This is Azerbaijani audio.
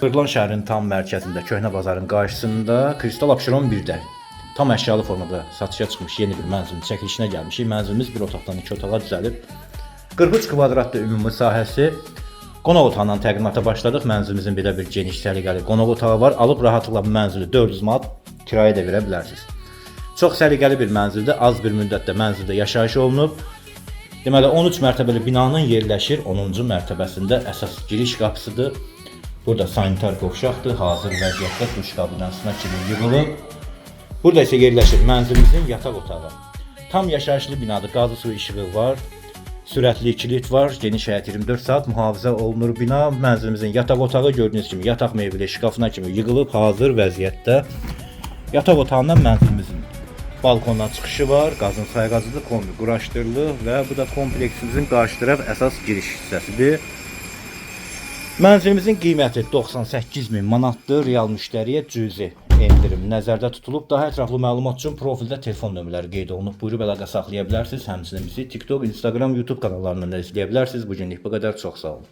Qırğılan şəhərinin tam mərkəzində, Köhnə bazarın qarşısında Kristal Abşeron 1-də tam əşyalı formada satışa çıxmış yeni bir mənzilin çəkilişinə gəlmişik. Mənzilimiz bir otaqdan 2 otağa düzəlib. 43 kvadratlı ümumi sahəsi. Qonaq otağından təqdimata başladıq. Mənzilimizin belə bir geniş səliqəli qonaq otağı var. Alıb rahatlıqla bu mənzili 400 manat kirayə də verə bilərsiniz. Çox səliqəli bir mənzildir. Az bir müddətdə mənzildə yaşayış olunub. Deməli 13 mərtəbəli binanın yerləşir 10-cu mərtəbəsində əsas giriş qapısıdır. Burada sanitar qovşaqdır, hazır vəziyyətdə duş kabinasına kimi yığılıb. Burada isə yerləşir mənzilimizin yataq otağı. Tam yaşayışlı binadır, qazı su işığı var, sürətli kilit var, geniş həyət 24 saat mühafizə olunur bina. Mənzilimizin yataq otağı gördüyünüz kimi yataq mebeli şkafına kimi yığılıb, hazır vəziyyətdə. Yataq otağından mənzilimizin balkondan çıxışı var, qazın sayğacıdır, kombi quraşdırılır və bu da kompleksimizin qarşı tərəf əsas giriş hissəsidir. Mənzilimizin qiyməti 98.000 manatdır. Real müştəriyə cüzi endirim nəzərdə tutulub. Daha ətraflı məlumat üçün profildə telefon nömrələri qeyd olunub. Buyurub əlaqə saxlaya bilərsiniz. Həmçinin bizi TikTok, Instagram, YouTube kanallarından da izləyə bilərsiniz. Bu günlük bu qədər. Çox sağ olun.